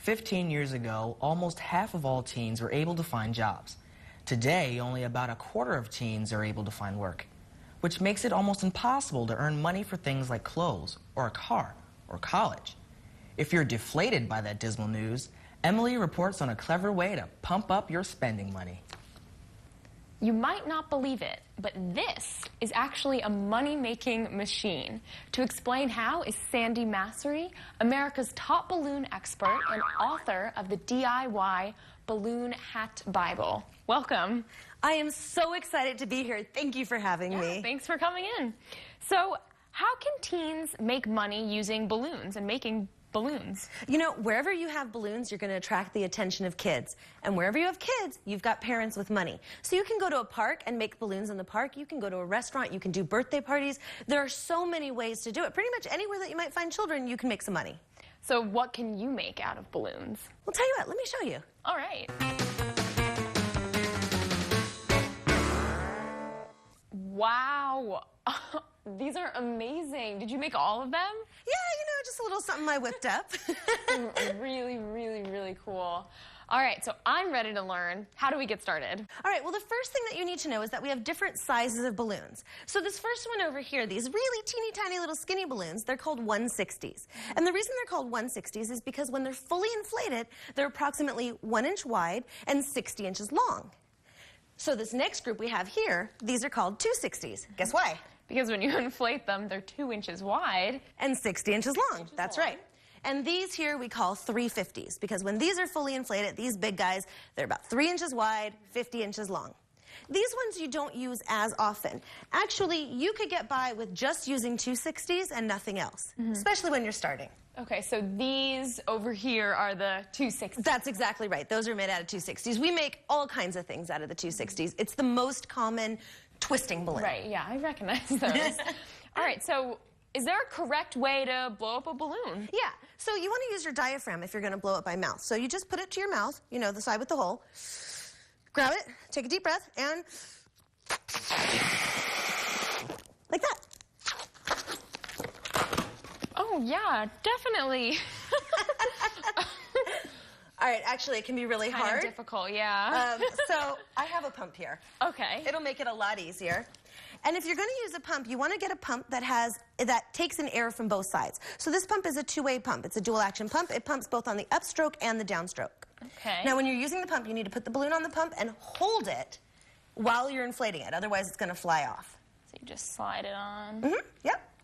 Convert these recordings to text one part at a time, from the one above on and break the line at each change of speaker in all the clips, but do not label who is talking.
15 years ago, almost half of all teens were able to find jobs. Today, only about a quarter of teens are able to find work, which makes it almost impossible to earn money for things like clothes, or a car, or college. If you're deflated by that dismal news, Emily reports on a clever way to pump up your spending money.
You might not believe it, but this is actually a money-making machine. To explain how is Sandi Masori, America's top balloon expert and author of the DIY Balloon Hat Bible. Welcome.
I am so excited to be here. Thank you for having me.
Thanks for coming in. So, how can teens make money using balloons and making balloons?
You know, wherever you have balloons, you're going to attract the attention of kids. And wherever you have kids, you've got parents with money. So you can go to a park and make balloons in the park. You can go to a restaurant. You can do birthday parties. There are so many ways to do it. Pretty much anywhere that you might find children, you can make some money.
So what can you make out of balloons?
Well, tell you what, let me show you.
All right. Wow. These are amazing. Did you make all of them?
Yeah, you know, just a little something I whipped up.
Really, really, really cool. All right, so I'm ready to learn. How do we get started?
All right, well, the first thing that you need to know is that we have different sizes of balloons. So this first one over here, these really teeny tiny little skinny balloons, they're called 160s. And the reason they're called 160s is because when they're fully inflated, they're approximately 1 inch wide and 60 inches long. So this next group we have here, these are called 260s. Guess why?
Because when you inflate them, they're 2 inches wide.
And 60 inches long. That's right. And these here we call 350s, because when these are fully inflated, these big guys, they're about 3 inches wide, 50 inches long. These ones you don't use as often. Actually, you could get by with just using 260s and nothing else, especially when you're starting.
Okay, so these over here are the 260s.
That's exactly right. Those are made out of 260s. We make all kinds of things out of the 260s. It's the most common twisting balloon.
Right, yeah, I recognize those. All right, so is there a correct way to blow up a balloon?
Yeah, so you want to use your diaphragm if you're going to blow it by mouth. So you just put it to your mouth, you know, the side with the hole. Grab it, take a deep breath, and like that.
Oh, yeah, definitely.
All right, actually, it can be really hard.
Kind of difficult, yeah.
So I have a pump here.
Okay.
It'll make it a lot easier. And if you're going to use a pump, you want to get a pump that takes in air from both sides. So this pump is a two-way pump. It's a dual-action pump. It pumps both on the upstroke and the downstroke.
Okay.
Now, when you're using the pump, you need to put the balloon on the pump and hold it while you're inflating it. Otherwise, it's going to fly off.
So you just slide it on.
Yep.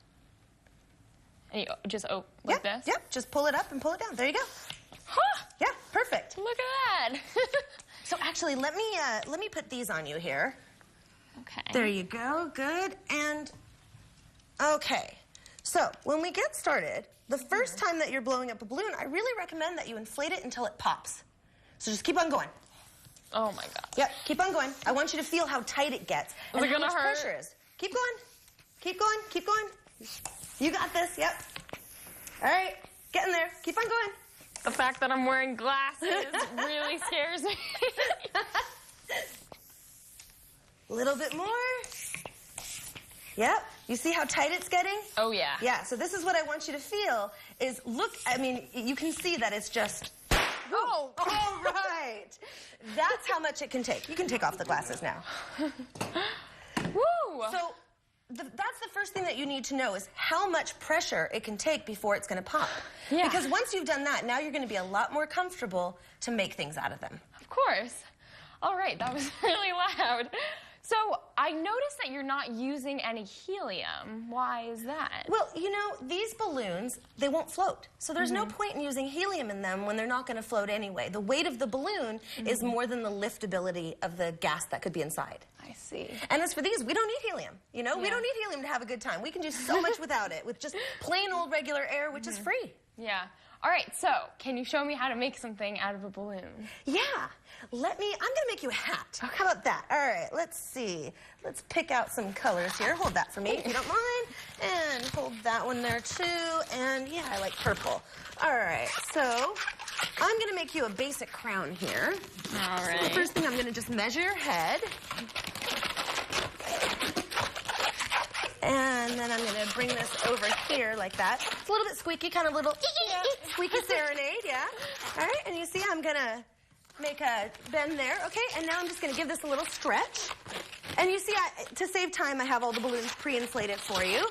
And you just like this?
Yep. Just pull it up and pull it down. There you go.
Huh!
Yeah, perfect.
Look at that.
So actually, let me put these on you here.
Okay.
There you go. Good. And okay. So when we get started, the first time that you're blowing up a balloon, I really recommend that you inflate it until it pops. So just keep on going.
Oh my God.
Yep, keep on going. I want you to feel how tight it gets and how much pressure is. Keep going. Keep going. Keep going. You got this. Yep. All right. Get in there. Keep on going.
The fact that I'm wearing glasses really scares me.
A little bit more. Yep. You see how tight it's getting?
Oh, yeah.
Yeah, so this is what I want you to feel is look, I mean, you can see that it's just... Oh, all right. That's how much it can take. You can take off the glasses now.
Woo!
So that's the first thing that you need to know is how much pressure it can take before it's going to pop.
Yeah.
Because once you've done that, now you're going to be a lot more comfortable to make things out of them.
Of course. All right, that was really loud. So I noticed that you're not using any helium. Why is that?
Well, you know, these balloons, they won't float. So there's no point in using helium in them when they're not going to float anyway. The weight of the balloon is more than the liftability of the gas that could be inside.
I see.
And as for these, we don't need helium. You know, we don't need helium to have a good time. We can do so much without it, with just plain old regular air, which is free.
Yeah. All right, so can you show me how to make something out of a balloon?
Yeah. I'm going to make you a hat. Okay. How about that? All right, let's see. Let's pick out some colors here. Hold that for me if you don't mind. And hold that one there too. And yeah, I like purple. All right, so I'm going to make you a basic crown here.
All right.
So the first thing, I'm going to just measure your head. And then I'm going to bring this over here like that. It's a little bit squeaky, kind of little squeaky serenade, yeah? All right, and you see I'm gonna make a bend there, okay? And now I'm just gonna give this a little stretch. And you see, to save time, I have all the balloons pre-inflated for you.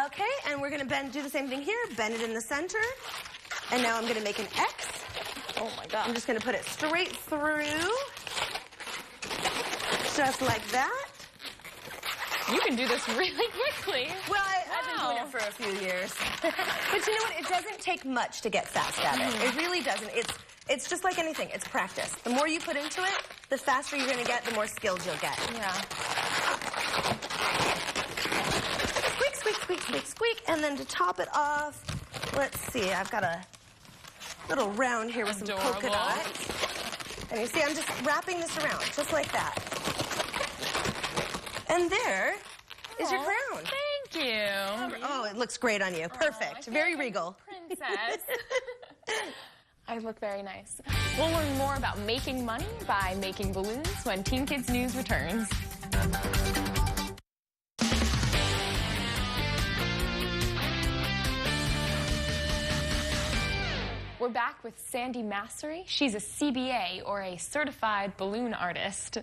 Okay, and we're gonna do the same thing here, bend it in the center. And now I'm gonna make an X.
Oh my God.
I'm just gonna put it straight through. Just like that.
You can do this really quickly.
Well, I've been doing it for a few years. But you know what? It doesn't take much to get fast at it. It really doesn't. It's just like anything. It's practice. The more you put into it, the faster you're going to get, the more skills you'll get.
Yeah.
Squeak, squeak, squeak, squeak, squeak. And then to top it off, let's see. I've got a little round here with some polka dots. And you see, I'm just wrapping this around, just like that. And there is your crown.
Thank you.
Oh, it looks great on you. Perfect. Very regal.
Princess. I look very nice. We'll learn more about making money by making balloons when Teen Kids News returns. We're back with Sandi Masori. She's a CBA, or a certified balloon artist.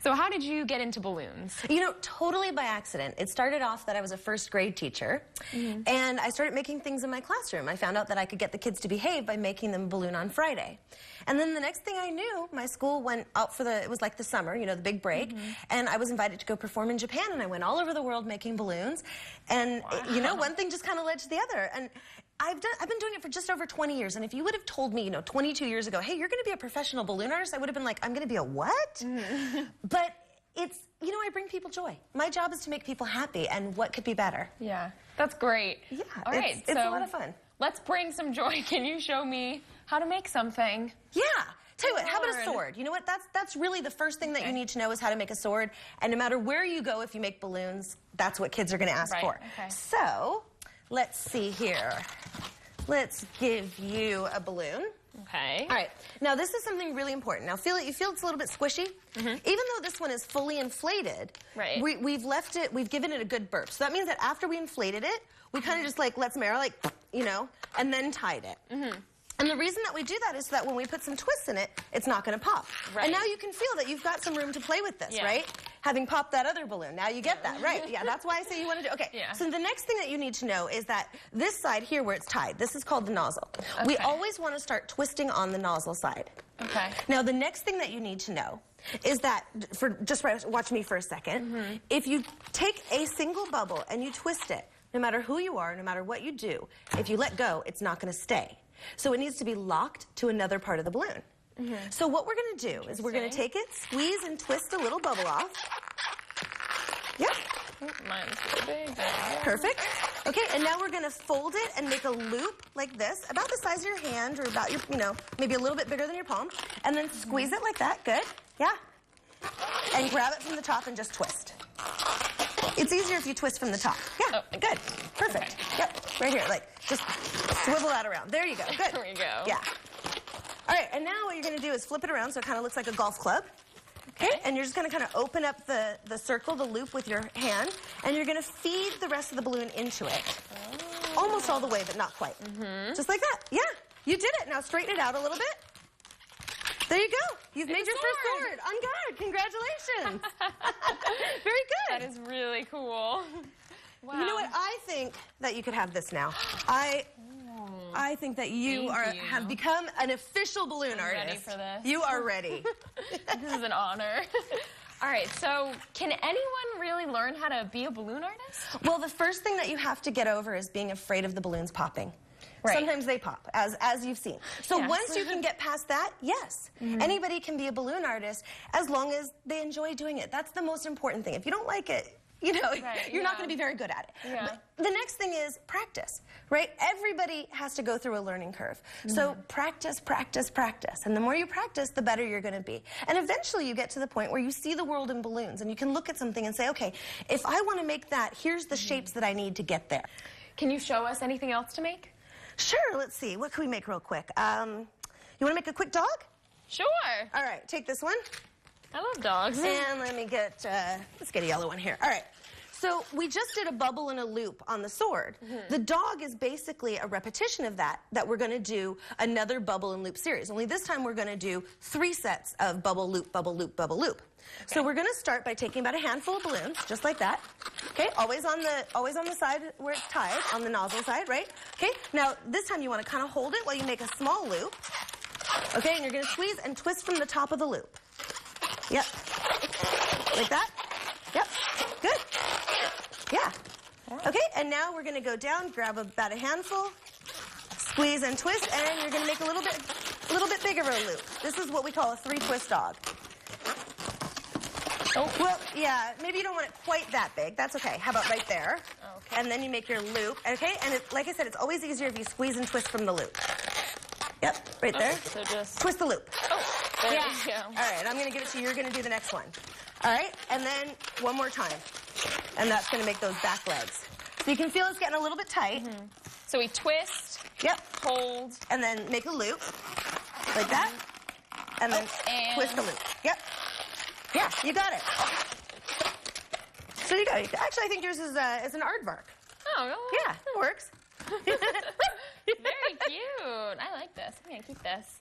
So how did you get into balloons?
You know, totally by accident. It started off that I was a first grade teacher, and I started making things in my classroom. I found out that I could get the kids to behave by making them a balloon on Friday. And then the next thing I knew, my school went out for it was like the summer, you know, the big break, and I was invited to go perform in Japan, and I went all over the world making balloons. And, you know, one thing just kind of led to the other. And I've been doing it for just over 20 years, and if you would have told me, you know, 22 years ago, hey, you're going to be a professional balloon artist, I would have been like, I'm going to be a what? But it's, you know, I bring people joy. My job is to make people happy, and what could be better?
Yeah, that's great.
Yeah,
all right,
it's a lot of fun.
Let's bring some joy. Can you show me how to make something?
Yeah. Tell you what, how about a sword? You know what, that's really the first thing that you need to know is how to make a sword, and no matter where you go, if you make balloons, that's what kids are going to ask for.
Okay.
So, let's see here. Let's give you a balloon.
Okay.
All right. Now, this is something really important. Now, you feel it's a little bit squishy? Even though this one is fully inflated, we've given it a good burp. So that means that after we inflated it, we kind of just like let some air, like, you know, and then tied it. And the reason that we do that is so that when we put some twists in it, it's not going to pop. And now you can feel that you've got some room to play with this, right? Having popped that other balloon. Now you get that, right? Yeah, that's why I say you want to do. Okay, so the next thing that you need to know is that this side here where it's tied, this is called the nozzle. We always want to start twisting on the nozzle side.
Okay.
Now the next thing that you need to know is that, watch me for a second, if you take a single bubble and you twist it, no matter who you are, no matter what you do, if you let go, it's not going to stay. So it needs to be locked to another part of the balloon. So what we're going to do is we're going to take it, squeeze and twist a little bubble off. Yep.
Mine's so big.
Perfect. Okay, and now we're going to fold it and make a loop like this, about the size of your hand or about your, you know, maybe a little bit bigger than your palm. And then squeeze it like that. Good. Yeah. And grab it from the top and just twist. It's easier if you twist from the top. Yeah, good. Perfect. Yep, right here. Like, just swivel that around. There you go. Good.
There we go.
Yeah. All right, and now what you're going to do is flip it around so it kind of looks like a golf club. Okay. And you're just going to kind of open up the circle, the loop with your hand, and you're going to feed the rest of the balloon into it. Almost all the way, but not quite. Just like that. Yeah, you did it. Now straighten it out a little bit. There you go. You've made your first sword. On guard. Congratulations. Very good.
That is really cool. Wow.
You know what? I think that you could have this now. I think that you have become an official balloon artist.
Ready for this?
You are ready.
This is an honor. All right, so can anyone really learn how to be a balloon artist?
Well, the first thing that you have to get over is being afraid of the balloons popping. Sometimes they pop, as you've seen. So once you can get past that, yes, anybody can be a balloon artist as long as they enjoy doing it. That's the most important thing. If you don't like it, you know, you're not going to be very good at it. But the next thing is practice, right? Everybody has to go through a learning curve. So practice, practice, practice. And the more you practice, the better you're going to be. And eventually you get to the point where you see the world in balloons and you can look at something and say, okay, if I want to make that, here's the shapes that I need to get there.
Can you show us anything else to make?
Sure, let's see. What can we make real quick? You want to make a quick dog?
Sure.
All right, take this one.
I love dogs.
And let me get, let's get a yellow one here. All right. So we just did a bubble and a loop on the sword. The dog is basically a repetition of that we're going to do another bubble and loop series. Only this time we're going to do 3 sets of bubble, loop, bubble, loop, bubble, loop. Okay. So we're going to start by taking about a handful of balloons, just like that. Okay, always on the side where it's tied, on the nozzle side, right? Okay, now this time you want to kind of hold it while you make a small loop. Okay, and you're going to squeeze and twist from the top of the loop. Yep. Like that? Yep. Good. Yeah. Okay, and now we're going to go down, grab about a handful, squeeze and twist, and you're going to make a little bit bigger of a loop. This is what we call a 3-twist dog. Oh. Well, yeah, maybe you don't want it quite that big. That's okay. How about right there? Okay. And then you make your loop, okay? And like I said, it's always easier if you squeeze and twist from the loop. Yep, right there.
So just
twist the loop.
Oh, there you go.
All right, I'm going to give it to you. You're going to do the next one. All right, and then one more time. And that's going to make those back legs. So you can feel it's getting a little bit tight.
So we twist.
Yep.
Hold.
And then make a loop. Like that. And then twist the loop. Yep. Yeah, you got it. So you got it. Actually, I think yours is an aardvark.
Oh, well,
yeah, it works.
Very cute. I like this. I'm going to keep this.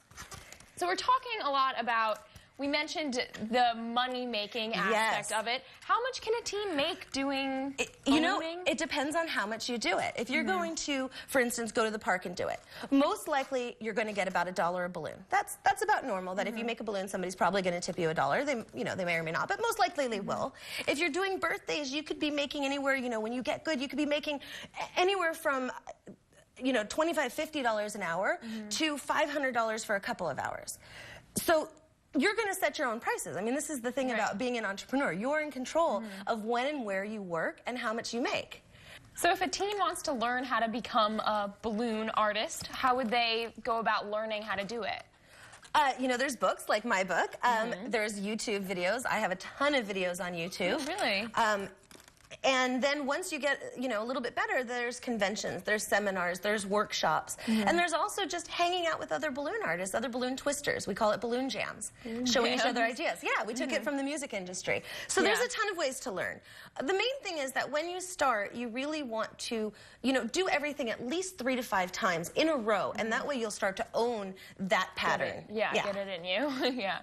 So we're talking a lot about, we mentioned the money-making aspect of it. How much can a teen make doing ballooning?
It depends on how much you do it. If you're going to, for instance, go to the park and do it, most likely you're going to get about $1 a balloon. That's about normal, that if you make a balloon, somebody's probably going to tip you $1. They may or may not, but most likely they will. If you're doing birthdays, you could be making anywhere, when you get good, you could be making anywhere from $25, $50 an hour to $500 for a couple of hours. So you're going to set your own prices. I mean, this is the thing about being an entrepreneur. You're in control of when and where you work and how much you make.
So if a teen wants to learn how to become a balloon artist, how would they go about learning how to do it?
There's books like my book. There's YouTube videos. I have a ton of videos on YouTube.
Oh, really?
And then once you get, a little bit better, there's conventions, there's seminars, there's workshops. And there's also just hanging out with other balloon artists, other balloon twisters. We call it balloon jams, showing each other ideas. Yeah, we took it from the music industry. So there's a ton of ways to learn. The main thing is that when you start, you really want to, do everything at least 3 to 5 times in a row. And that way you'll start to own that pattern.
Get it in you. Yeah.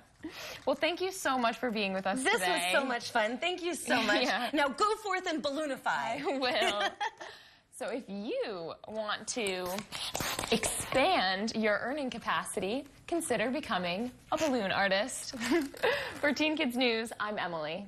Well, thank you so much for being with us today.
This was so much fun. Thank you so much. Now go forth and balloonify.
I will. So if you want to expand your earning capacity, consider becoming a balloon artist. For Teen Kids News, I'm Emily.